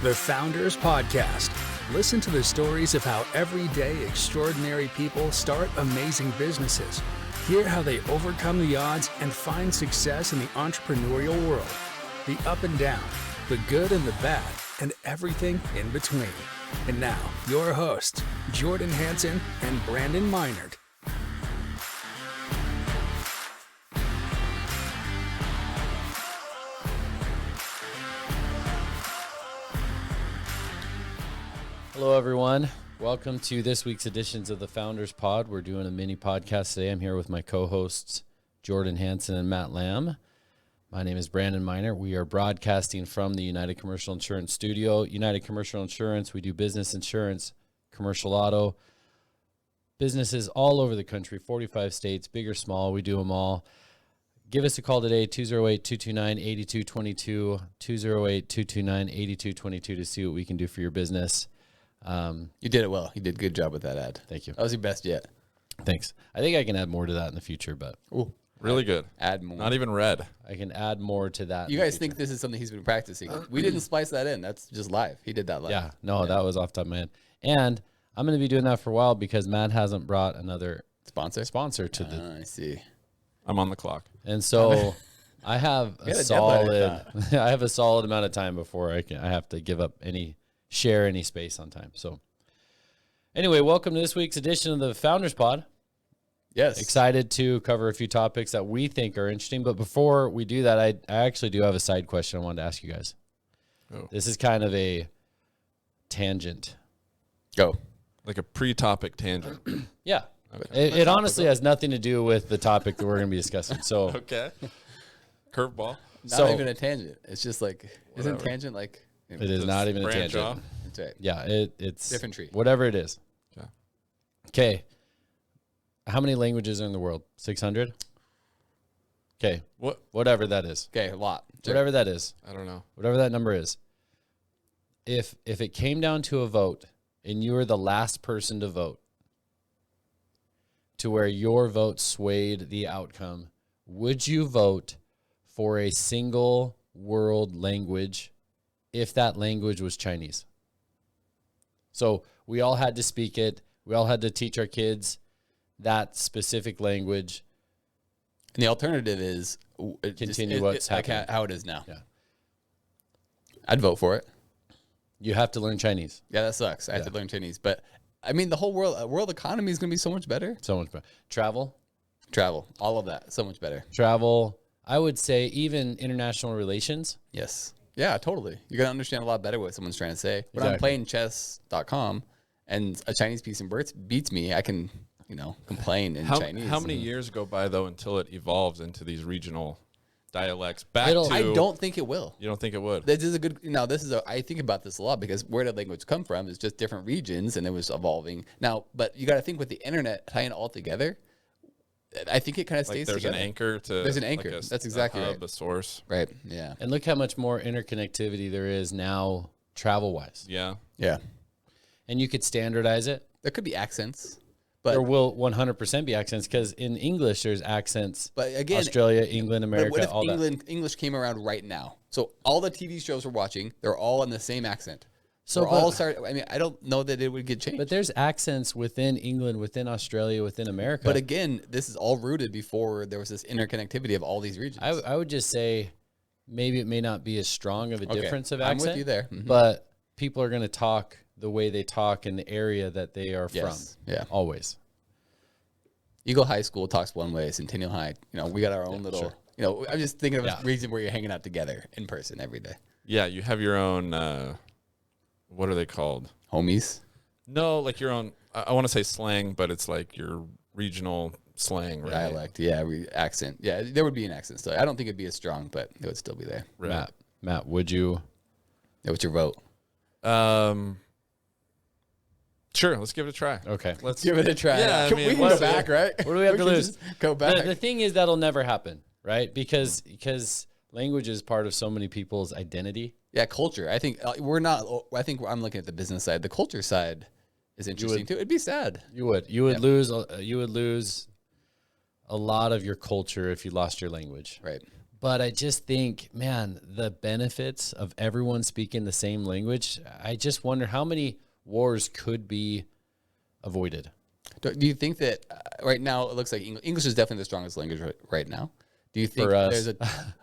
The Founders Podcast. Listen to the stories of how everyday extraordinary people start amazing businesses. Hear how they overcome the odds and find success in the entrepreneurial world. The up and down, the good and the bad, and everything in between. And now, your hosts, Jordan Hansen and Brandon Meinert. Hello, everyone. Welcome to this week's editions of the Founders Pod. We're doing a mini podcast today. I'm here with my co-hosts, Jordan Hansen and Matt Lamb. My name is Brandon Miner. We are broadcasting from the United Commercial Insurance Studio. United Commercial Insurance, we do business insurance, commercial auto, businesses all over the country, 45 states, big or small, we do them all. Give us a call today, 208-229-8222, 208-229-8222 to see what we can do for your business. You did it well. You did a good job with that ad. Thank you. That was your best yet. Thanks. I think I can add more to that in the future, but Ooh, Really good. add more. Not even red. I can add more to that. You guys think this is something he's been practicing? We didn't splice that in. That's just live. He did that live. Yeah, no, that was off the top of my head. And I'm going to be doing that for a while because Matt hasn't brought another Sponsor to the, I see. I'm on the clock. and so I have a had a solid, deadline, I have a solid amount of time before I have to give up share any space on time. So anyway, welcome to this week's edition of the Founders Pod. Yes. Excited to cover a few topics that we think are interesting. But before we do that, I actually do have a side question I wanted to ask you guys. Oh. This is kind of a tangent. Go. Like a pre-topic tangent. Yeah. Okay. It honestly has nothing to do with the topic that we're going to be discussing. So Okay. Curveball. Not even a tangent. It's just like, isn't Whatever. tangent like? it is Just not even a branch tangent. off. That's right. Yeah, it's Different tree. Whatever it is. Okay. Okay. How many languages are in the world? 600? Okay. What? Whatever that is. Okay, a lot. Sure. Whatever that is. I don't know. Whatever that number is. If it came down to a vote and you were the last person to vote to where your vote swayed the outcome, would you vote for a single world language if that language was Chinese? So we all had to speak it. We all had to teach our kids that specific language. And the alternative is Continue what's like happening. how it is now. Yeah. I'd vote for it. You have to learn Chinese. Yeah, that sucks. I have to learn Chinese, but I mean, the whole world economy is going to be so much better. So much better. Travel. All of that, so much better. I would say even international relations. Yes. Yeah, totally. You're going to understand a lot better what someone's trying to say. When I'm Exactly. playing chess.com and a Chinese piece in birds beats me, I can, complain in Chinese. How many years go by, though, until it evolves into these regional dialects? I don't think it will. You don't think it would? This is I think about this a lot because where did language come from? It's just different regions and it was evolving. Now, but you got to think with the internet tying it all together, I think it kind of Like stays there's together. an anchor to... There's an anchor. Like That's exactly a hub, right. a source. Right. Yeah. And look how much more interconnectivity there is now travel-wise. Yeah. Yeah. And you could standardize it. There could be accents, There but will 100% be accents because in English there's accents. again, Australia, England, but America, what if all that. English came around right now? So all the TV shows we're watching, they're all in the same accent. So, We're but- all start. I mean, I don't know that it would get changed. But there's accents within England, within Australia, within America. But again, this is all rooted before there was this interconnectivity of all these regions. I would just say maybe it may not be as strong of a Okay, difference of I'm accent. with you there. Mhm. But people are going to talk the way they talk in the area that they are Yes, from. yeah. Always. Eagle High School talks one way, Centennial High. We got our own little. sure. I'm just thinking of Yeah. a region where you're hanging out together in person every day. Yeah, you have your own... what are they called? Homies. No, like your own... I want to say slang, but it's like your regional slang, right? Dialect, yeah, accent, yeah. There would be an accent still. I don't think it'd be as strong, but it would still be there. Right. Matt, would you? Yeah, what's your vote? Sure, let's give it a try. Okay. Let's Give it a try. Yeah, I mean, we can what's go back, right? What do we have to can lose? just Go back. The thing is that'll never happen, right? Because language is part of so many people's identity. Yeah, culture. I think we're not. I think I'm looking at the business side. The culture side is interesting too. It'd be sad. You would lose a lot of your culture if you lost your language. Right. But I just think, man, the benefits of everyone speaking the same language, I just wonder how many wars could be avoided. Do you think that right now it looks like English is definitely the strongest language right now? Do you think For us. there's a?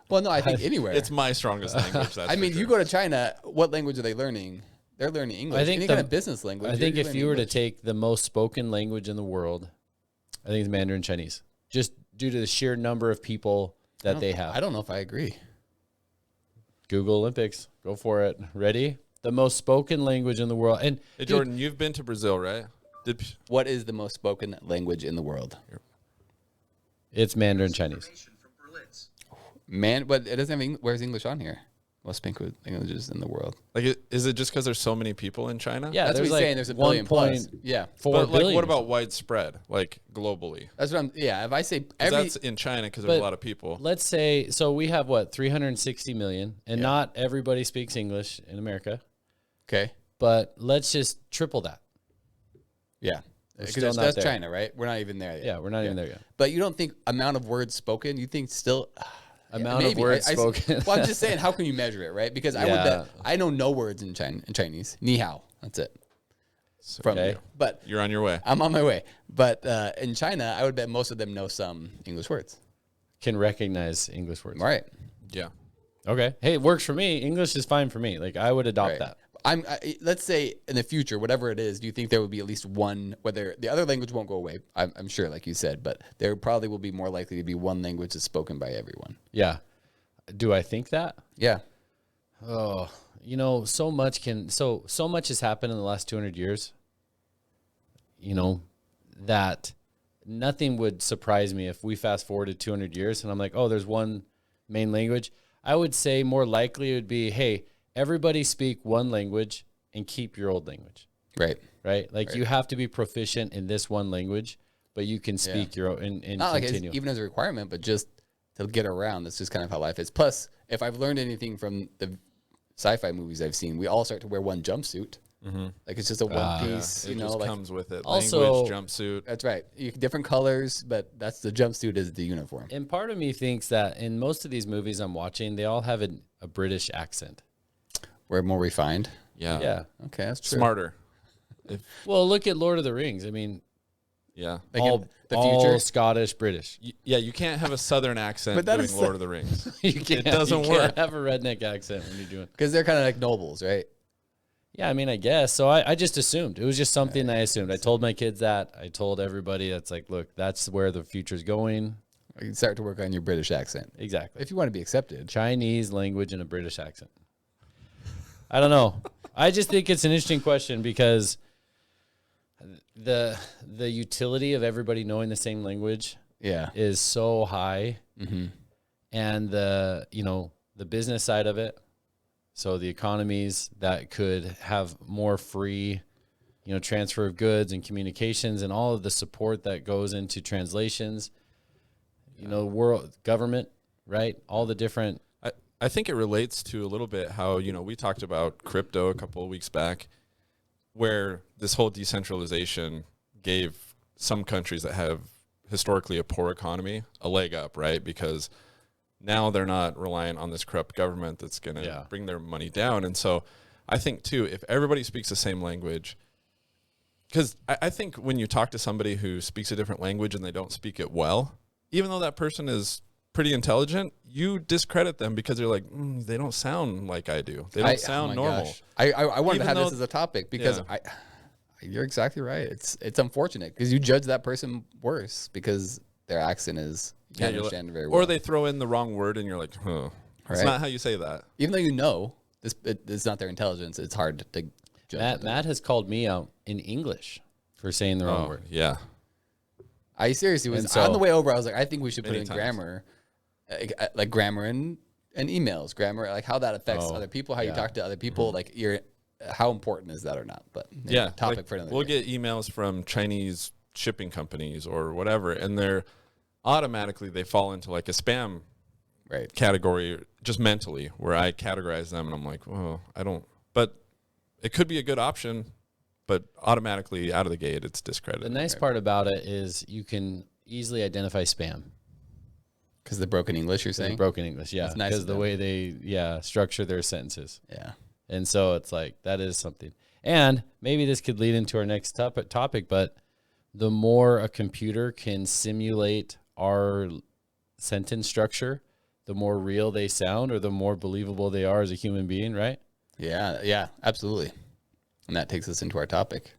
Well, no, I think anywhere. It's my strongest language. That's I mean, for you sure. go to China. What language are they learning? They're learning English. I think Any kind of business language. I think you're if you were learning to take the most spoken language in the world, I think it's Mandarin Chinese, just due to the sheer number of people that they have. I don't know if I agree. Google Olympics, go for it. Ready? The most spoken language in the world, and Hey, dude, Jordan, you've been to Brazil, right? What is the most spoken language in the world? it's Mandarin Chinese. Man, but it doesn't have. Where's English on here? Most spoken languages in the world. Like, is it just because there's so many people in China? Yeah, That's what there's he's like saying. There's a billion plus. Yeah, 1.4 But like, billion. what about widespread, like globally? that's what I'm. Yeah, if I say 'Cause every. that's in China because there's But a lot of people. Let's say, so we have what, 360 million, and not everybody speaks English in America, Okay. but let's just triple that. Yeah. Because still not that's there. China, right? We're not even there yet. Yeah, we're not even there yet. But you don't think amount of words spoken? You think still Amount of maybe. words spoken. Well, I'm just saying, how can you measure it, right? Because I would Yeah. bet I know no words in Chinese. Ni hao. That's it. From Okay. you. But You're on your way. I'm on my way. But in China, I would bet most of them know some English words. Can recognize English words. Right. Yeah. Okay. Hey, it works for me. English is fine for me. Like, I would adopt Right. that. Let's say in the future, whatever it is, do you think there would be at least one, whether the other language won't go away? I'm sure, like you said, but there probably will be more likely to be one language that's spoken by everyone. Yeah. Do I think that? Yeah. Oh, so much has happened in the last 200 years, that nothing would surprise me if we fast forwarded 200 years and I'm like, oh, there's one main language. I would say more likely it would be, hey, everybody speak one language and keep your old language, Right. right? Like you have to be proficient in this one language, but you can speak your own and Not like continue. it's even as a requirement, but just to get around. That's just kind of how life is. Plus, if I've learned anything from the sci-fi movies I've seen, we all start to wear one jumpsuit. Like it's just a one piece, It just comes with it. Also- Language, jumpsuit. That's right. Different colors, but that's the jumpsuit is the uniform. And part of me thinks that in most of these movies I'm watching, they all have a British accent. We're more refined. Yeah. Yeah. Okay, that's true. Smarter. Well, look at Lord of the Rings. I mean, Yeah. Like all, in the all future. Scottish, British. Yeah, you can't have a southern accent But that doing is Lord of the Rings. You can't, doesn't you work. Can't have a redneck accent when you're doing. Because they're kind of like nobles, right? Yeah, I mean, I guess. So I just assumed. It was just something I assumed. I told my kids that. I told everybody that's like, look, that's where the future's going. You can start to work on your British accent Exactly. if you want to be accepted. Chinese language and a British accent. I don't know. I just think it's an interesting question because the utility of everybody knowing the same language Yeah. is so high, and the business side of it. So the economies that could have more free, transfer of goods and communications and all of the support that goes into translations, world government, right? All the different. I think it relates to a little bit how, we talked about crypto a couple of weeks back, where this whole decentralization gave some countries that have historically a poor economy a leg up, right? Because now they're not reliant on this corrupt government that's going to bring their money down. And so I think, too, if everybody speaks the same language, because I think when you talk to somebody who speaks a different language and they don't speak it well, even though that person is pretty intelligent, you discredit them because you're like, they don't sound like I do. They don't sound normal. Gosh. I wanted Even to have this though- as a topic because you're exactly right. It's unfortunate because you judge that person worse because their accent is you can't you're like- understand very well. Or they throw in the wrong word and you're like, huh. It's Right. not how you say that. Even though you know it's not their intelligence, it's hard to judge. Matt has called me out in English for saying the wrong word. Yeah. I seriously was And so- on the way over. I was like, I think we should put Many in times. grammar, like grammar and emails, grammar, like how that affects other people, how you talk to other people, like how important is that or not? But Yeah. topic like, for another. we'll day. get emails from Chinese shipping companies or whatever, and they're automatically they fall into like a spam right. category just mentally where I categorize them and I'm like, well, I don't, but it could be a good option, but automatically out of the gate, it's The discredited. nice part about it is you can easily identify spam. Because the broken English, you're saying? Broken English, yeah. That's nice Because of the them. way they structure their sentences. Yeah. And so it's like, that is something. And maybe this could lead into our next topic, but the more a computer can simulate our sentence structure, the more real they sound or the more believable they are as a human being, right? Yeah, absolutely. And that takes us into our topic.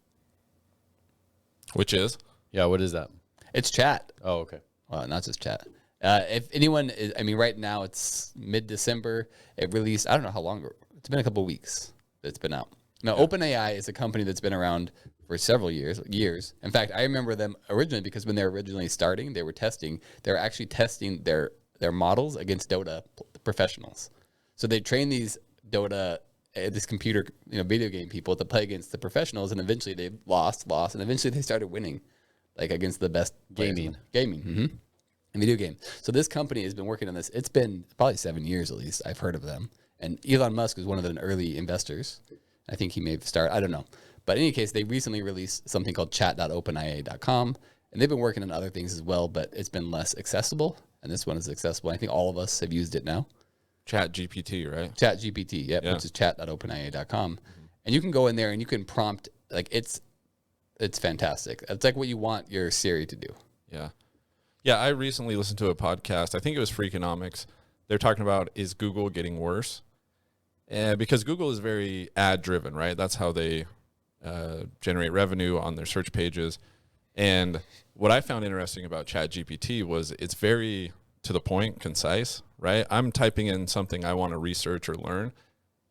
Which is? Yeah, what is that? It's chat. Oh, okay. Well, not just chat. If anyone is, I mean, right now it's mid-December. It released, I don't know how long, it's been a couple of weeks that it's been out. Now, OpenAI is a company that's been around for several years. In fact, I remember them originally because when they were originally starting, they were actually testing their models against Dota professionals. So they trained these Dota, this computer, video game people to play against the professionals, and eventually they lost, and eventually they started winning, like against the best Gaming. Mm-hmm. In video game. So this company has been working on this. It's been probably 7 years at least. I've heard of them. And Elon Musk is one of the early investors. I think he may have started, I don't know. But in any case, they recently released something called chat.openai.com. And they've been working on other things as well, but it's been less accessible. And this one is accessible. I think all of us have used it now. Chat GPT, right? Chat GPT, yeah. Which is chat.openai.com. And you can go in there and you can prompt, like it's fantastic. It's like what you want your Siri to do. Yeah. Yeah, I recently listened to a podcast. I think it was Freakonomics. They're talking about, is Google getting worse? Because Google is very ad driven, right? That's how they generate revenue on their search pages. And what I found interesting about ChatGPT was it's very to the point, concise, right? I'm typing in something I want to research or learn,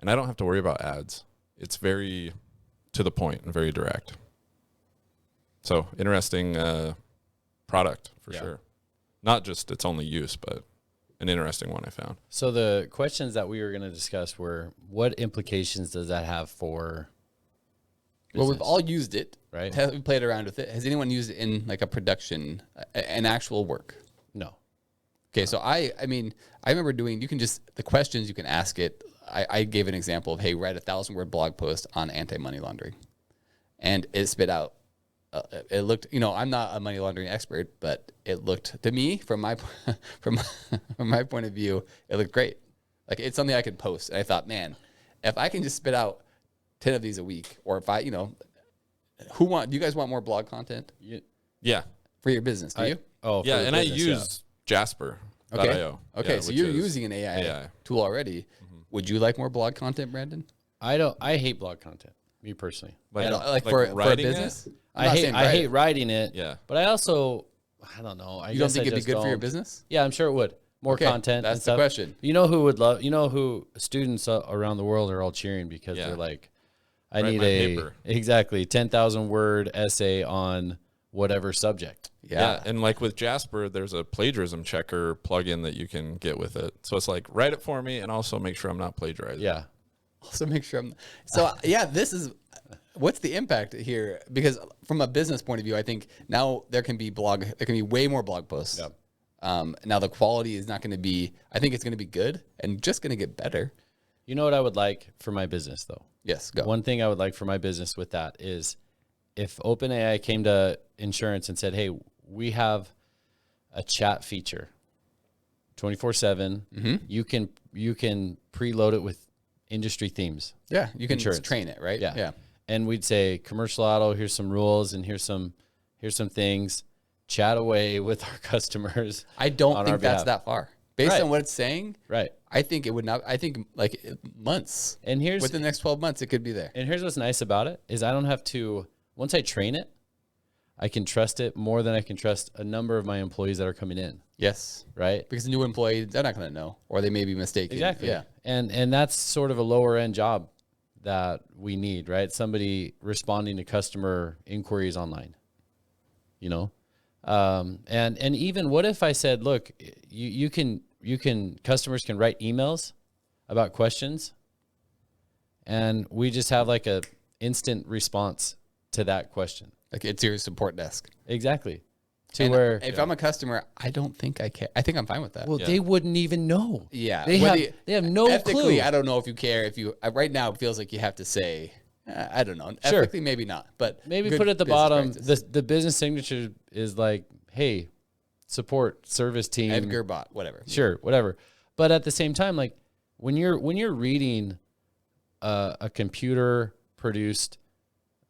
and I don't have to worry about ads. It's very to the point and very direct. So interesting product for sure. Not just its only use, but an interesting one I found. So the questions that we were going to discuss were, what implications does that have for Well, we've business? all used it, Right. We played around with it. Has anyone used it in like a production, an actual work? No. Okay, so I mean, I remember doing. You can just the questions you can ask it. I gave an example of, hey, write a 1,000-word blog post on anti-money laundering, and it spit out. It looked, I'm not a money laundering expert, but it looked to me from my from my point of view, it looked great. Like it's something I could post, and I thought, man, if I can just spit out 10 of these a week, or if I, do you guys want more blog content Yeah. for your business? Do you? Oh, for Yeah, the and I business, use Jasper. Okay. Okay. Yeah, So which you're is using an AI tool already. Would you like more blog content, Brandon? I hate blog content, me personally. Like for a writing it? business? I hate writing it. Yeah. But I also, I don't know. You don't think it'd be good for your business? Yeah, I'm sure it would. More Okay, content. that's and the stuff. question. You know who would love? You know who students around the world are all cheering because Yeah. they're like, I Write need my a paper. exactly 10,000 word essay on whatever subject. Yeah. And like with Jasper, there's a plagiarism checker plugin that you can get with it. So it's like, write it for me and also make sure I'm not plagiarizing. Yeah. Also make sure I'm. So yeah, this is. What's the impact here? Because from a business point of view, I think now there can be way more blog posts. Yep. Now the quality is not going to be. I think it's going to be good and just going to get better. You know what I would like for my business though? Yes, go. One thing I would like for my business with that is if OpenAI came to insurance and said, hey, we have a chat feature 24/7. Mm-hmm. You can preload it with industry themes. Yeah, you can Insurance. just train it, right? Yeah. And we'd say commercial auto, here's some rules and here's some things. Chat away with our customers. I don't on think our that's behalf. that far. Based Right. on what it's saying, Right. I think it would not. I think like months. And Within the next 12 months, it could be there. here's what's nice about it is I don't have to, once I train it, I can trust it more than I can trust a number of my employees that are coming in. Yes, Right. because the new employee, they're not going to know, or they may be mistaken. Exactly. Yeah. And that's sort of a lower end job that we need, right? Somebody responding to customer inquiries online, and even what if I said, look, you can customers can write emails about questions and we just have like a instant response to that question. Like it's your support desk. Exactly. To And where, if I'm a customer, I don't think I care. I think I'm fine with that. well, they wouldn't even know. Yeah, They have no ethically, clue. I don't know if you care. If you right now, it feels like you have to say, I don't know. Sure. Ethically, maybe not, but Maybe good put at the business bottom, practice. the business signature is like, hey, support service team. Edgar bot, whatever. Sure, whatever. But at the same time, like when you're reading a computer produced,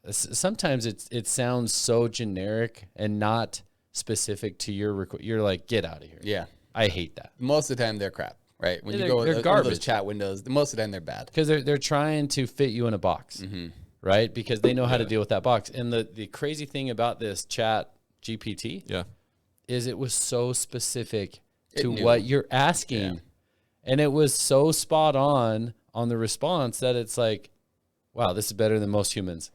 sometimes it sounds so generic and not specific to your you're like, get out of here. Yeah. I hate that. Most of the time they're crap, right? When Yeah, you go they're with one of those garbage. chat windows, most of the time they're bad. Because they're trying to fit you in a box, right? Because they know how to deal with that box. And the crazy thing about this chat GPT Yeah. is it was so specific It to knew. what you're asking. Yeah. And it was so spot on the response that it's like, wow, this is better than most humans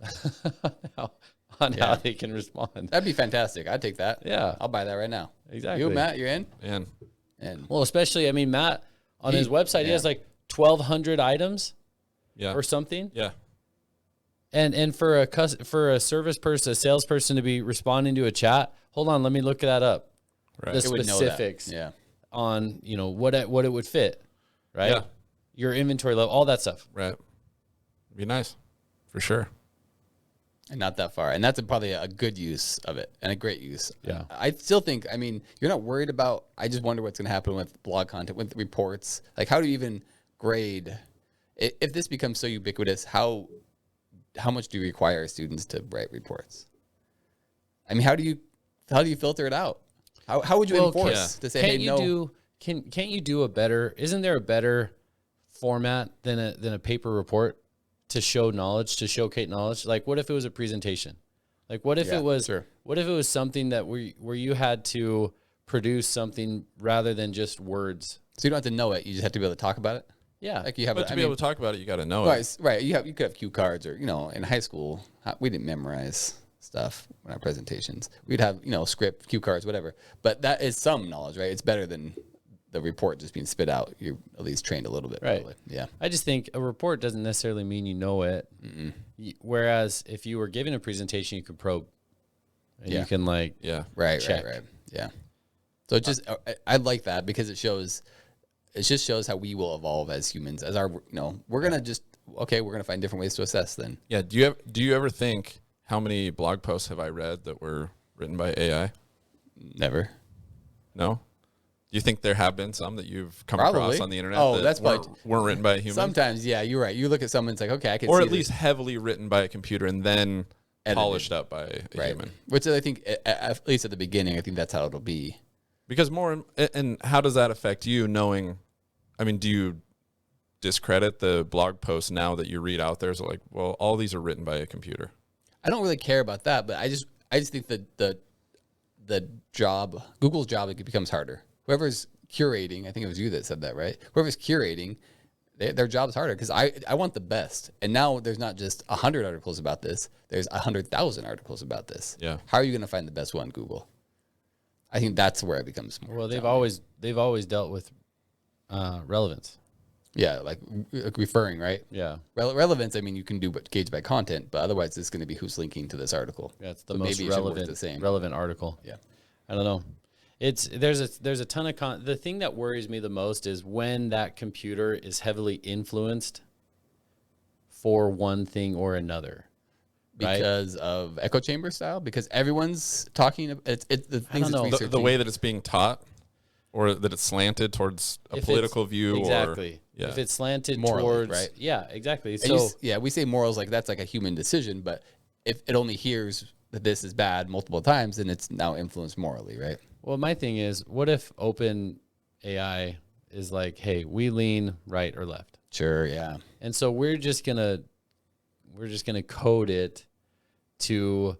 on how they can respond. That'd be fantastic. I'd take that. Yeah. I'll buy that right now. Exactly. You, Matt, you're in? And And Well, especially, I mean, Matt, on his website, he has like 1,200 items yeah. or something. Yeah. And for a service person, a salesperson to be responding to a chat, hold on, let me look that up. Right. The it would know that. specifics Yeah. on, what it would fit, right? Yeah. Your inventory level, all that stuff. Right. Be nice. For sure. And not that far. And that's probably a good use of it and a great use. Yeah. I still think, I mean, you're not worried about, I just wonder what's going to happen with blog content, with reports. Like, how do you even grade? If this becomes so ubiquitous, how much do you require students to write reports? I mean, how do you filter it out? How would you enforce to say, hey, no? Can't you do a better, isn't there a better format than a paper report to show knowledge, to showcase knowledge? Like, what if it was a presentation? Like, what if Yeah, it was sure. what if it was something that where you had to produce something rather than just words? So you don't have to know it. You just have to be able to talk about it. Yeah. Like you have But to be able to talk about it, you got to know it. right. You could have cue cards, or in high school we didn't memorize stuff in our presentations. We'd have script, cue cards, whatever. But that is some knowledge, right? It's better than the report just being spit out. You're at least trained a little bit, Right. probably. Yeah. I just think a report doesn't necessarily mean you know it. Whereas if you were giving a presentation, you could probe. And Yeah. you can like, Yeah. Right. Check. Right. Yeah. So it just I like that because it just shows how we will evolve as humans. As our we're gonna we're gonna find different ways to assess then. Yeah. Do you ever think, how many blog posts have I read that were written by AI? Never. No? Do you think there have been some that you've come Probably. across on the internet Oh, that that's weren't, probably- weren't written by a human? Sometimes, yeah, you're right. You look at someone, it's like, okay, I can see Or at this. least heavily written by a computer and then Edited. polished up by a Right. human. Which I think, at least at the beginning, I think that's how it'll be. Because and how does that affect you knowing, I mean, do you discredit the blog posts now that you read out there? So like, well, all these are written by a computer. I don't really care about that, but I just think that the job, Google's job, it becomes harder. Whoever's curating, I think it was you that said that, right? Whoever's curating, their job is harder because I want the best. And now there's not just 100 articles about this. There's 100,000 articles about this. Yeah. How are you going to find the best one, Google? I think that's where it becomes more. well, they've challenging. always dealt with relevance. Yeah, like referring, right? Yeah. Relevance, I mean, you can do gauge by content, but otherwise it's going to be who's linking to this article. Yeah, it's the So most maybe it should work relevant the same. relevant article. Yeah. I don't know. There's a ton of the thing that worries me the most is when that computer is heavily influenced for one thing or another. Right? Because of echo chamber style, because everyone's talking. It's the things don't know. it's The researching. way that it's being taught, or that it's slanted towards a If political it's- view. exactly. Or, yeah. If it's slanted Morally, towards right? Yeah, exactly. And So we say morals like that's like a human decision, but if it only hears that this is bad multiple times, then it's now influenced morally, right? well, my thing is, what if open AI is like, hey, we lean right or left, Sure, yeah. and so we're just gonna code it to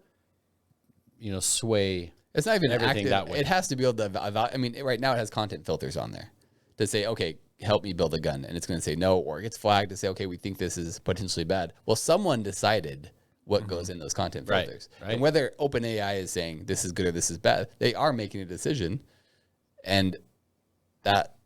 sway. It's not even Everything active. that way. It has to be able to. I mean, right now it has content filters on there to say, okay, help me build a gun, and it's going to say no, or it gets flagged to say, okay, we think this is potentially bad. Well, someone decided what goes in those content Right, filters, right. and whether OpenAI is saying this is good or this is bad, they are making a decision, and that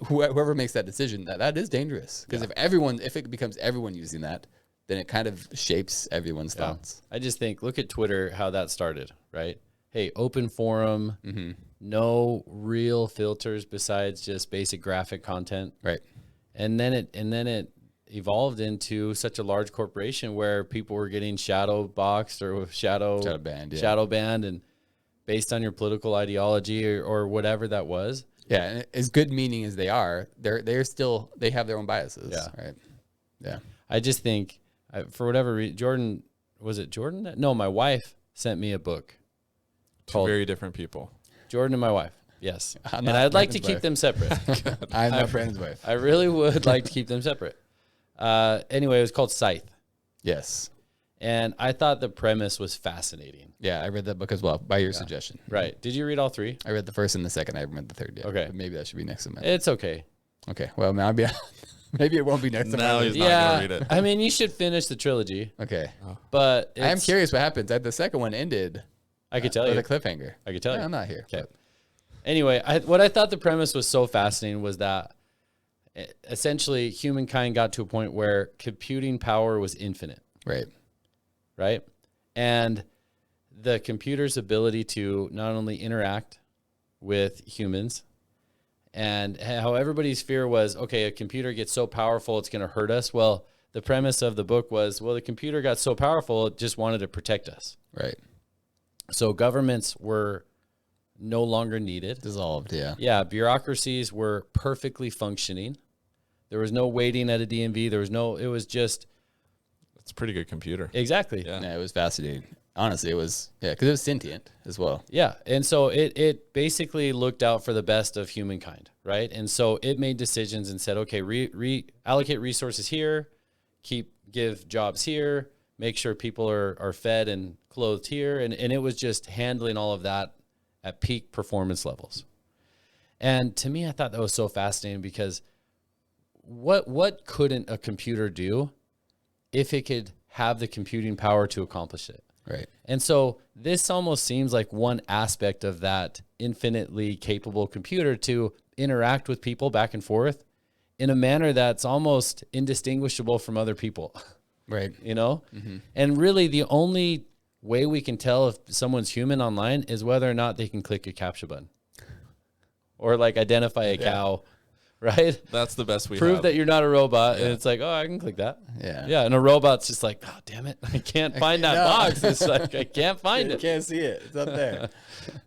whoever makes that decision, that is dangerous because if it becomes everyone using that, then it kind of shapes everyone's thoughts. I just think, look at Twitter, how that started, right? Hey, open forum, Mm-hmm. no real filters besides just basic graphic content. Right. And then it evolved into such a large corporation where people were getting shadow boxed or shadow banned, yeah. shadow banned, and based on your political ideology or whatever that was. Yeah, and as good meaning as they are, they have their own biases. Yeah. Right. Yeah. I just think, for whatever reason, Jordan, was it Jordan? No, my wife sent me a book Two called very different people. Jordan and my wife. Yes. I'm And not I'd like to Brandon's keep wife. them separate. I'm not Brandon's wife. I really would like to keep them separate. Anyway, it was called Scythe. Yes. And I thought the premise was fascinating. Yeah, I read that book as well by your suggestion. Right. Did you read all three? I read the first and the second. I haven't read the third yet. Okay. But maybe that should be next to mine. It's okay. Okay. Well, maybe maybe it won't be next to Now mine. he's not gonna read it. I mean, you should finish the trilogy, Okay. but I am it's- curious what happens. The second one ended I could tell with you. a cliffhanger. I could tell you. I'm not here. Okay. Anyway, what I thought the premise was so fascinating was that essentially humankind got to a point where computing power was infinite, Right. right? And the computer's ability to not only interact with humans, and how everybody's fear was, okay, a computer gets so powerful, it's going to hurt us. Well, the premise of the book was, well, the computer got so powerful, it just wanted to protect us. Right. So governments were no longer needed. Dissolved. Yeah. Yeah, bureaucracies were perfectly functioning. There was no waiting at a DMV. It was just. It's a pretty good computer. Exactly. Yeah. Yeah, it was fascinating. Honestly, it was, because it was sentient as well. Yeah. And so it basically looked out for the best of humankind, right? And so it made decisions and said, okay, allocate resources here, give jobs here, make sure people are fed and clothed here. And it was just handling all of that at peak performance levels. And to me, I thought that was so fascinating because what couldn't a computer do if it could have the computing power to accomplish it? Right. And so this almost seems like one aspect of that infinitely capable computer to interact with people back and forth in a manner that's almost indistinguishable from other people, Right. you know? And really the only way we can tell if someone's human online is whether or not they can click a CAPTCHA button or like identify a cow, right? That's the best we Prove have. that you're not a robot. And it's like, oh, I can click that. Yeah. Yeah. And a robot's just like, oh, damn it. I can't find that No. box. It's like, I can't find You it. can't see it. It's up there.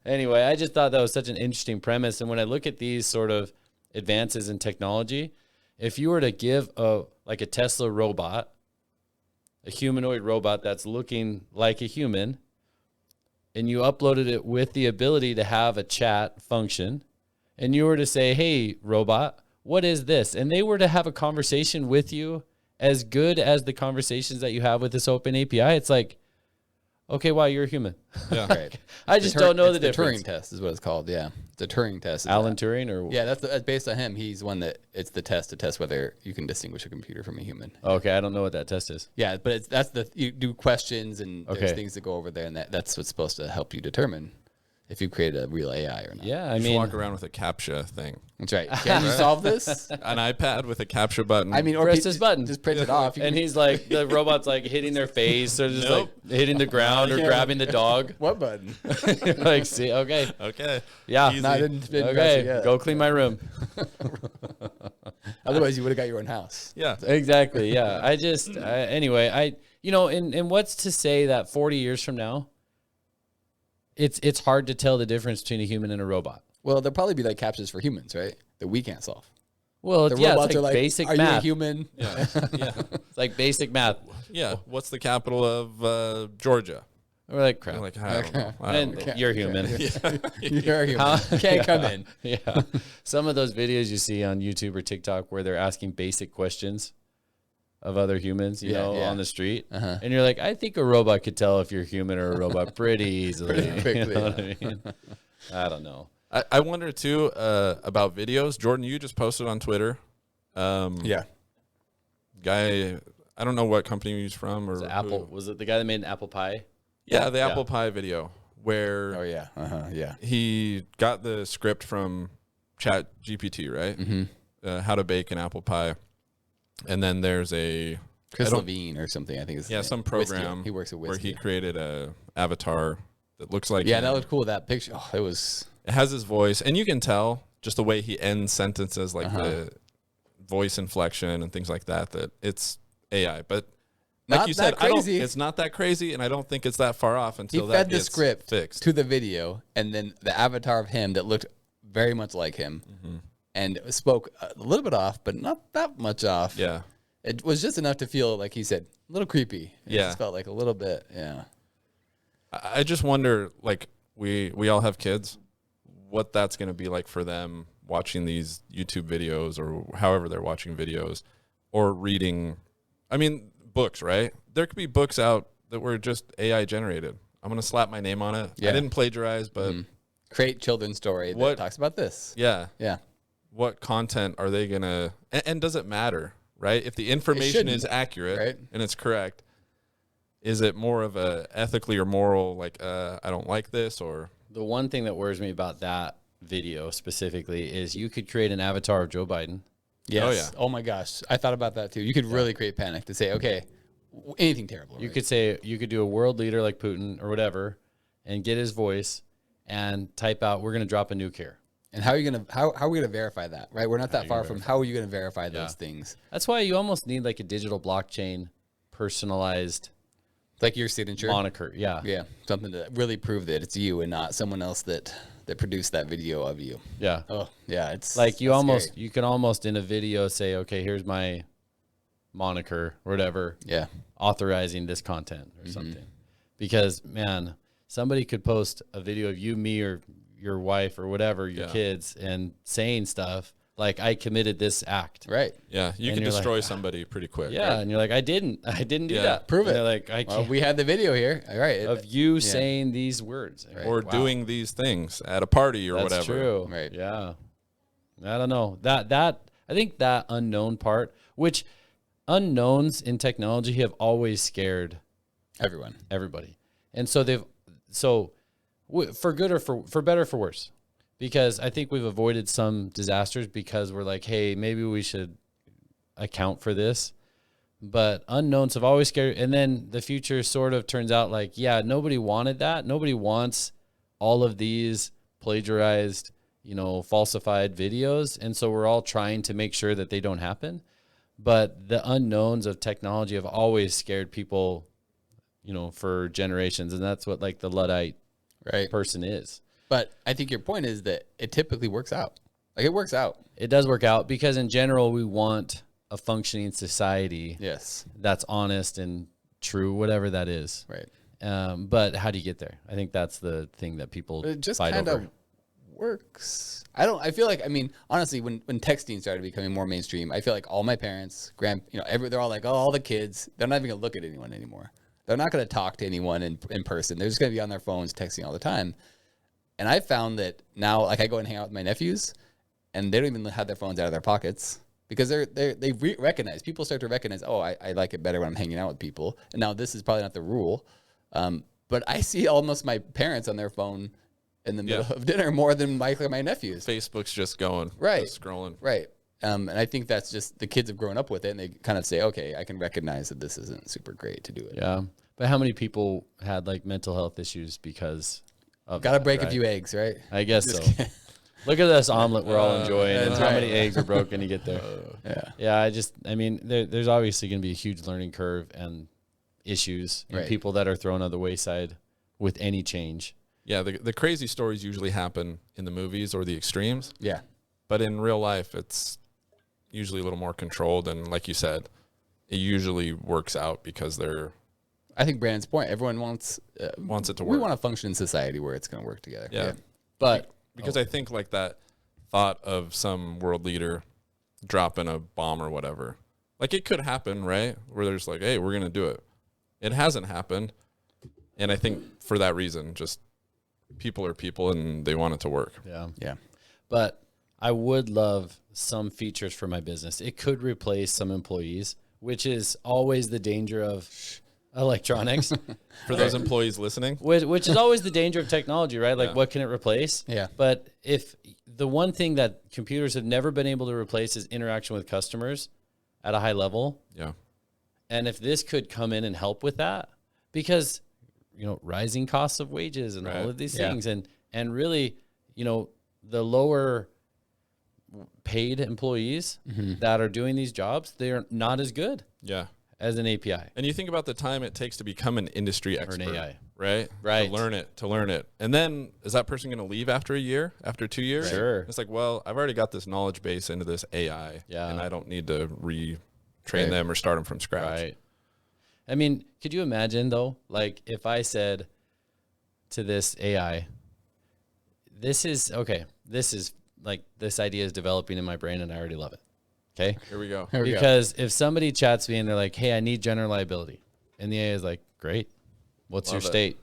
Anyway, I just thought that was such an interesting premise. And when I look at these sort of advances in technology, if you were to give a Tesla robot, a humanoid robot that's looking like a human, and you uploaded it with the ability to have a chat function, and you were to say, hey, robot, what is this? And they were to have a conversation with you as good as the conversations that you have with this open API, it's like, okay, wow, you're a human. Yeah. Right. I just don't know the it's difference. Turing test is what it's called. Yeah. The Turing test. Is Alan that. Turing or Yeah, that's based on him. He's one that it's the test to test whether you can distinguish a computer from a human. Okay, I don't know what that test is. Yeah, but you do questions and there's Okay. things that go over there, and that's what's supposed to help you determine if you create a real AI or not. Yeah, I Just mean, walk around with a CAPTCHA thing. That's right. Can you solve this? An iPad with a CAPTCHA button. I mean, or Press pe- this button. Just print it off. You and can- he's like, the robot's like hitting their face or just Nope. like hitting the ground or Yeah. grabbing the dog. what button? Like, see, okay, okay. yeah, Easy. No, I didn't press it okay, yet. go clean my room. Otherwise, you would have got your own house. Yeah. Exactly, yeah. Anyway, and what's to say that 40 years from now, it's hard to tell the difference between a human and a robot. Well, there'll probably be like captchas for humans, right? That we can't solve. Well, The it's, yeah, robots it's are like like, basic are you a math. human? Yeah. Yeah. It's like basic math. Yeah. What's the capital of Georgia? We're like, crap. You're like, I don't know. I don't And know. you're human. You're a human. You can't come in. Yeah. Some of those videos you see on YouTube or TikTok where they're asking basic questions of other humans, you Yeah, know, yeah. on the street. Uh-huh. And you're like, I think a robot could tell if you're human or a robot pretty easily. Pretty quickly, You know what I mean? I don't know. I wonder too about videos. Jordan, you just posted on Twitter. Yeah. Guy, I don't know what company he's from or Was it Apple? who. Was it the guy that made an apple pie? Yeah, the Yeah. apple pie video where Oh yeah. Yeah. he got the script from Chat GPT, right? Mm-hmm. How to bake an apple pie, and then there's a Chris I don't- Levine or something. I think is his yeah name. some Whiskey. program He works at where Whiskey. he created a avatar that looks like Yeah, him. that looked cool. That picture. Oh, it was. It has his voice, and you can tell just the way he ends sentences, like the voice inflection and things like that, that it's AI. But not like you said, that crazy. it's not that crazy, and I don't think it's that far off He until that fed the gets script fixed. to the video, and then the avatar of him that looked very much like him, and spoke a little bit off, but not that much off. Yeah. It was just enough to feel, like he said, a little creepy. It Yeah. just felt like a little bit, yeah. I just wonder, like, we all have kids, what that's going to be like for them watching these YouTube videos or however they're watching videos or reading. I mean, books, right? There could be books out that were just AI generated. I'm going to slap my name on it. Yeah. I didn't plagiarize, but Create children's story that What- talks about this. yeah. Yeah. What content are they going to, and does it matter, right? If the information is shouldn't, accurate right? and it's correct, is it more of a ethically or moral, like, I don't like this, or The one thing that worries me about that video specifically is you could create an avatar of Joe Biden. Yes. yeah. Oh my gosh. I thought about that too. You could really create panic to say, okay, anything terrible. You right? could say you could do a world leader like Putin or whatever, and get his voice and type out, "We're going to drop a nuke here." And how are you gonna how are we gonna verify that? Right? We're not that far from how are you gonna verify those things? That's why you almost need like a digital blockchain, personalized Like your signature. moniker. Yeah. Yeah. Something to really prove that it's you and not someone else that produced that video of you. Yeah. Oh yeah, it's Like you that's almost, scary. you can almost in a video say, okay, here's my moniker or whatever, Yeah. authorizing this content or something. Because man, somebody could post a video of you, me, or your wife or whatever, your Yeah. kids, and saying stuff like, I committed this act. Right. yeah, you And can you're like, destroy somebody pretty quick. Yeah. right? And you're like, I didn't do Yeah. that. Prove And it. they're like, I Well, can't. we had the video here. All right. Of you saying these words. And Or wow. doing these things at a party or That's whatever. true. Right. Yeah. I don't know. I think that unknown part, which unknowns in technology have always scared Everyone. everybody. And so for good or for better or for worse, because I think we've avoided some disasters because we're like, hey, maybe we should account for this. But unknowns have always scared. And then the future sort of turns out like, yeah, nobody wanted that. Nobody wants all of these plagiarized, falsified videos. And so we're all trying to make sure that they don't happen. But the unknowns of technology have always scared people, for generations. And that's what like the Luddite Right. person is. But I think your point is that it typically works out. Like it works out. It does work out because in general, we want a functioning society Yes. that's honest and true, whatever that is. Right. But how do you get there? I think that's the thing that people It just fight kind over. of works. I feel like, honestly, when texting started becoming more mainstream, I feel like all my parents, they're all like, oh, all the kids, they're not even gonna look at anyone anymore. They're not gonna talk to anyone in person. They're just gonna be on their phones texting all the time. And I found that now, like I go and hang out with my nephews and they don't even have their phones out of their pockets because they recognize, people start to recognize, oh, I like it better when I'm hanging out with people. And now this is probably not the rule. But I see almost my parents on their phone in the middle of dinner more than my nephews. Facebook's just going, Right. just scrolling. Right. And I think that's just the kids have grown up with it and they kind of say, okay, I can recognize that this isn't super great to do it. Yeah. But how many people had like mental health issues because of Got to that, break a right? few eggs, right? I guess so. Look at this omelet we're all enjoying. And that's how right. many eggs are broken to get there? Yeah. Yeah, there's obviously going to be a huge learning curve and issues and Right. people that are thrown on the wayside with any change. Yeah, the crazy stories usually happen in the movies or the extremes, Yeah. but in real life, it's usually a little more controlled. And like you said, it usually works out because they're I think Brandon's point, everyone wants it to we work. want to function in society where it's going to work together. Yeah. But Because I think like that thought of some world leader dropping a bomb or whatever, like it could happen, right? Where there's like, hey, we're going to do it. It hasn't happened. And I think for that reason, just people are people and they want it to work. yeah. Yeah. But I would love some features for my business. It could replace some employees, which is always the danger of electronics, For those employees listening, which is always the danger of technology, right? Like, Yeah. what can it replace? Yeah. But if the one thing that computers have never been able to replace is interaction with customers at a high level. yeah. And if this could come in and help with that, because, rising costs of wages and all Right. of these Yeah. things and really, the lower paid employees that are doing these jobs, they're not as good. Yeah. as an API. And you think about the time it takes to become an industry Or an expert, AI. right? Right. To learn it. And then is that person going to leave after a year, after 2 years? Sure. It's like, well, I've already got this knowledge base into this AI, Yeah. and I don't need to retrain them or start them from scratch. Right. I mean, could you imagine though, like if I said to this AI, this is like this idea is developing in my brain and I already love it. Okay. Here we go. Here we go. Because if somebody chats me and they're like, hey, I need general liability. And the AI is like, great. What's your Love it. state?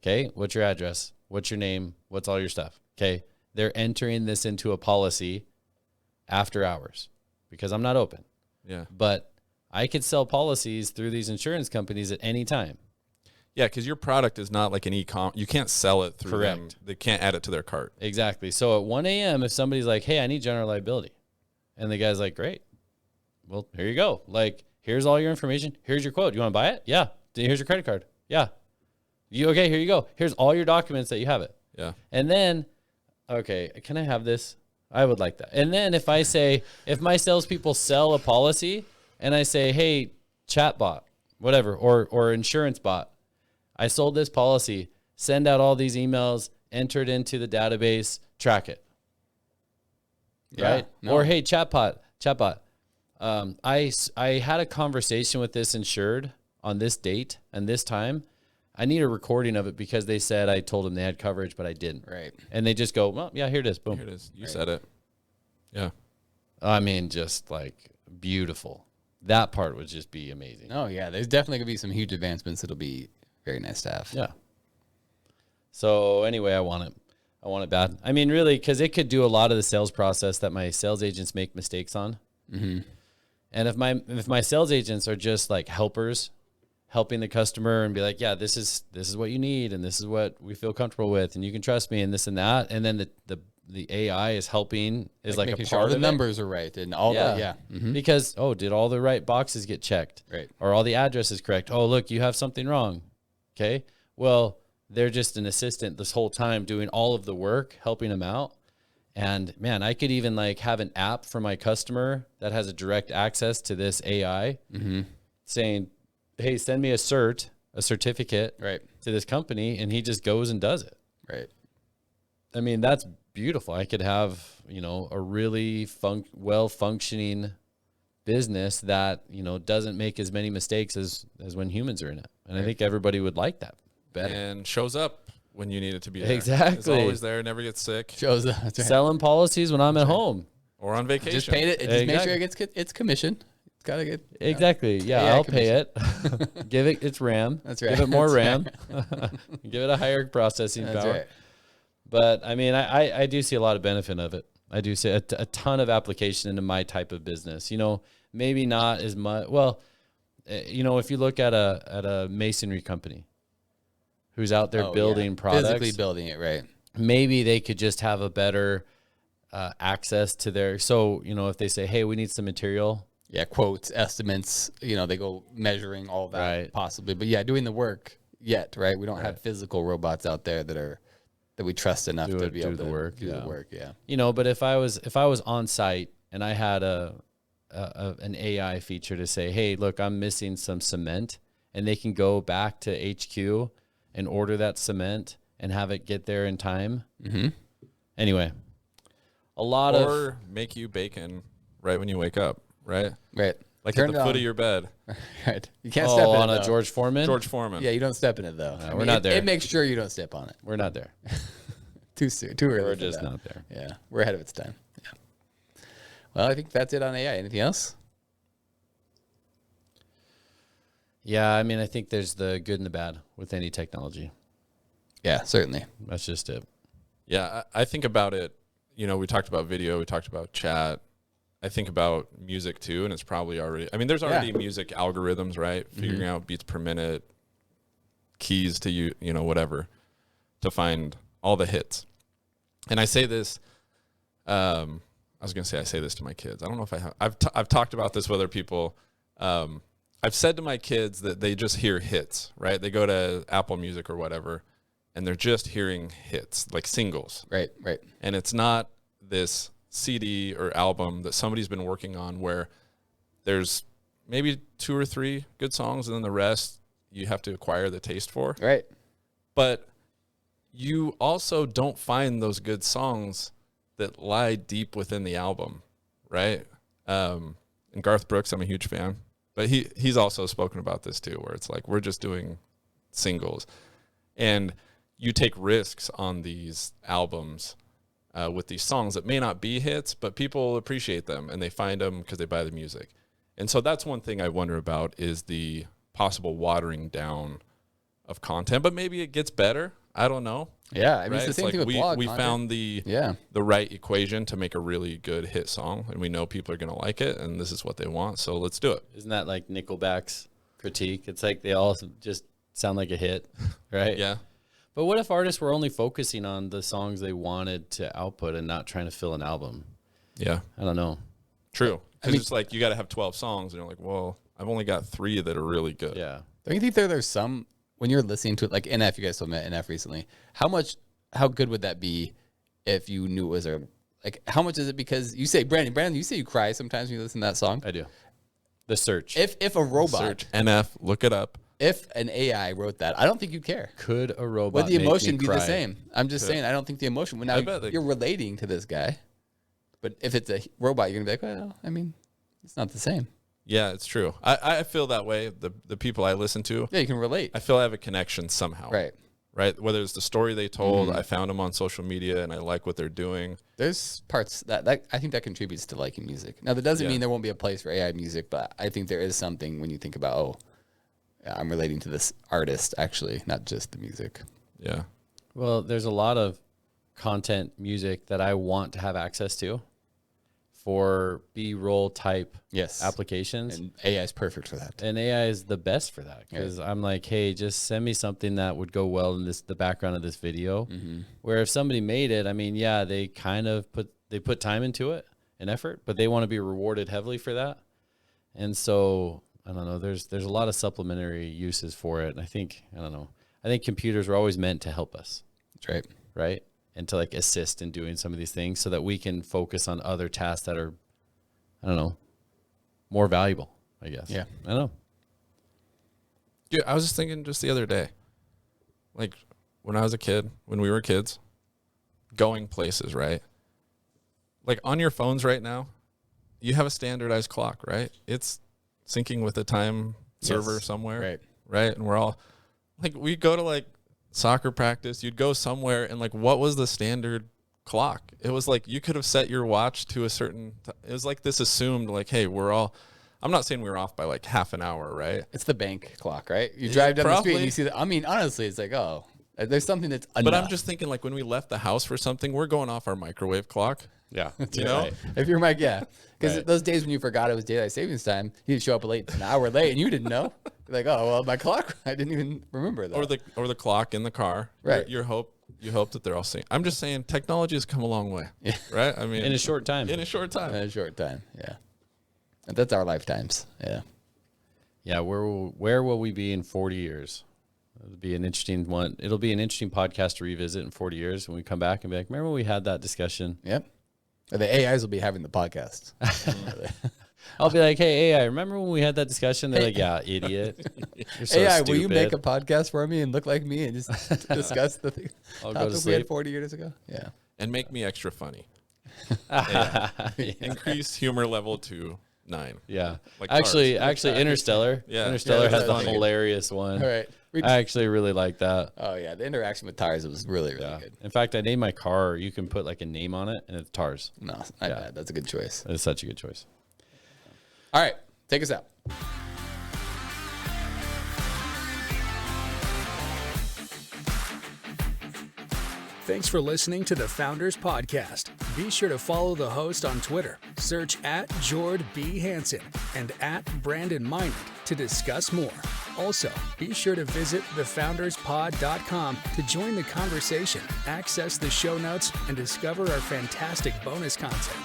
Okay. What's your address? What's your name? What's all your stuff? Okay. They're entering this into a policy after hours because I'm not open. Yeah. But I could sell policies through these insurance companies at any time. Yeah, because your product is not like an e-com. You can't sell it through them. Correct. They can't add it to their cart. Exactly. So at 1 a.m., if somebody's like, hey, I need general liability. And the guy's like, great. Well, here you go. Like, here's all your information. Here's your quote. You want to buy it? Yeah. Here's your credit card. Yeah. Okay, here you go. Here's all your documents that you have it. Yeah. And then, okay, can I have this? I would like that. And then if I say, if my salespeople sell a policy and I say, hey, chatbot, whatever, or insurance bot, I sold this policy, send out all these emails, enter it into the database, track it. Yeah, Right? no. Or hey, chatbot. I had a conversation with this insured on this date and this time. I need a recording of it because they said I told them they had coverage, but I didn't. Right. And they just go, well, yeah, here it is. Boom. Here it is. You said it. Yeah. I mean, just like beautiful. That part would just be amazing. Oh yeah, there's definitely gonna be some huge advancements that'll be very nice to have. Yeah. So anyway, I want it. I want it bad. I mean, really, because it could do a lot of the sales process that my sales agents make mistakes on. Mm-hmm. And if my sales agents are just like helpers, helping the customer and be like, yeah, this is what you need and this is what we feel comfortable with and you can trust me and this and that, and then the AI is helping is like a making part sure all the of it. numbers are right and all that. Yeah. Mm-hmm. Because did all the right boxes get checked? Right. Or all the addresses correct? Oh, look, you have something wrong. Okay. Well, they're just an assistant this whole time doing all of the work, helping them out. And man, I could even like have an app for my customer that has a direct access to this AI saying, hey, send me a certificate Right. to this company. And he just goes and does it. Right. I mean, that's beautiful. I could have, a really well-functioning business that, doesn't make as many mistakes as when humans are in it. And I think everybody would like that better. And shows up when you need it to be there. It's Exactly. always there, never gets sick. Shows up. That's right. Selling policies when I'm at home. Or on vacation. Just paid it. Just make sure Exactly. it gets its commission. It's gotta get Exactly. Yeah, AI I'll pay it. Give it its RAM. That's right. Give it more That's RAM. Give it a higher processing That's power. right. But I mean, I do see a lot of benefit of it. I do see a ton of application into my type of business. Maybe not as much. Well, if you look at a masonry company who's out there Oh, building yeah. products, Physically building it, right? maybe they could just have a better access to their. So if they say, hey, we need some material. Yeah, quotes, estimates, they go measuring all that Right. possibly. But yeah, doing the work yet, right? We don't have physical robots out there that we trust enough Do to it- be do able the to work, do yeah. the work, yeah. But if I was on site and I had an AI feature to say, hey, look, I'm missing some cement, and they can go back to HQ and order that cement and have it get there in time. Mm-hmm. Anyway, a lot of Or make you bacon right when you wake up, right? Right. Like Turn at the it foot on. of your bed. Right. You can't step in on it, a though. George Foreman. George Foreman. Yeah, you don't step in it though. we're not there. It makes sure you don't step on it. We're not there. Too soon. Too early. We're for just that. not there. Yeah, we're ahead of its time. Yeah. Well, I think that's it on AI. Anything else? Yeah, I mean, I think there's the good and the bad with any technology. Yeah, certainly. That's just it. Yeah, I think about it. We talked about video, we talked about chat. I think about music too, and it's probably already. I mean, there's already music algorithms, right? Figuring out beats per minute, keys to you, whatever, to find all the hits. And I say this. I was gonna say I say this to my kids. I don't know if I have. I've talked about this with other people. I've said to my kids that they just hear hits, right? They go to Apple Music or whatever, and they're just hearing hits, like singles. Right. And it's not this CD or album that somebody's been working on where there's maybe 2 or 3 good songs, and then the rest you have to acquire the taste for. Right. But you also don't find those good songs that lie deep within the album, right? And Garth Brooks, I'm a huge fan, but he's also spoken about this too, where it's like we're just doing singles, and you take risks on these albums with these songs that may not be hits, but people appreciate them and they find them because they buy the music. And so that's one thing I wonder about, is the possible watering down of content, but maybe it gets better. I don't know. Yeah, I mean, Right? it's the same thing with we blog we content. found the right equation to make a really good hit song, and we know people are going to like it, and this is what they want, so let's do it. Isn't that like Nickelback's critique? It's like they all just sound like a hit, right? Yeah. But what if artists were only focusing on the songs they wanted to output and not trying to fill an album? Yeah. I don't know. True. Because it's like you got to have 12 songs, and you're like, well, I've only got 3 that are really good. Yeah. Don't you think there's some, when you're listening to it, like NF, you guys still met NF recently, how good would that be if you knew it was like, how much is it? Because you say, Brandon, you say you cry sometimes when you listen to that song. I do. The Search. If a robot, Search NF, look it up. if an AI wrote that, I don't think you'd care. Could a robot Would the make emotion me be cry? the same? I'm just saying, I don't think the emotion would. Now, I bet they- you're relating to this guy, but if it's a robot, you're going to be like, well, I mean, it's not the same. Yeah, it's true. I feel that way. The people I listen to, Yeah, you can relate. I feel I have a connection somehow. Right. Right. Whether it's the story they told, I found them on social media and I like what they're doing. There's parts that I think that contributes to liking music. Now, that doesn't mean there won't be a place for AI music, but I think there is something when you think about, oh, yeah, I'm relating to this artist, actually, not just the music. Yeah. Well, there's a lot of content music that I want to have access to for B-roll type applications. And AI is perfect for that. And AI is the best for that, because I'm like, hey, just send me something that would go well in the background of this video. Where if somebody made it, I mean, yeah, they kind of put time into it and effort, but they want to be rewarded heavily for that. And so I don't know, there's a lot of supplementary uses for it. And I think computers were always meant to help us. That's right. Right? And to like assist in doing some of these things so that we can focus on other tasks that are, I don't know, more valuable, I guess. Yeah. I don't know. Dude, I was just thinking just the other day, like when I was a kid, when we were kids, going places, right? Like on your phones right now, you have a standardized clock, right? It's syncing with a time server somewhere. Right. Right. And we're all like, we go to like soccer practice, you'd go somewhere and like, what was the standard clock? It was like, you could have set your watch to a certain, it was like this assumed like, hey, I'm not saying we were off by like half an hour, right? It's the bank clock, right? You drive down the street and probably. you see that. I mean, honestly, it's like, oh, there's something that's enough. But I'm just thinking like when we left the house for something, we're going off our microwave clock. Yeah. You know? Right. If you're Mike, yeah. Because Right. those days when you forgot it was daylight savings time, you'd show up late, an hour late, and you didn't know. You're like, oh, well, my clock, I didn't even remember that. Or the clock in the car. Right. You hope that they're all synced. I'm just saying technology has come a long way. Yeah. Right? I mean In a short time. In a short time. In a short time, yeah. And that's our lifetimes, yeah. Yeah, where will we be in 40 years? It'll be an interesting one. It'll be an interesting podcast to revisit in 40 years when we come back and be like, remember when we had that discussion? Yep. The AIs will be having the podcast. I'll be like, hey, AI, remember when we had that discussion? They're like, yeah, idiot. You're so AI, stupid. will you make a podcast for me and look like me and just discuss the thing I'll go to topic we had sleep. 40 years ago? Yeah. And make me extra funny. Yeah. Increase humor level to 9. Yeah. Like actually, cars. Interstellar. Yeah. Interstellar Yeah, has that's the funny. hilarious one. All right. I actually really like that. Oh, yeah. The interaction with Tars was really, really Yeah. good. In fact, I named my car. You can put like a name on it, and it's Tars. No, not bad. That's a good choice. It's such a good choice. All right. Take us out. Thanks for listening to the Founders Podcast. Be sure to follow the host on Twitter. Search @JordB Hansen and @BrandonMinard to discuss more. Also, be sure to visit thefounderspod.com to join the conversation, access the show notes, and discover our fantastic bonus content.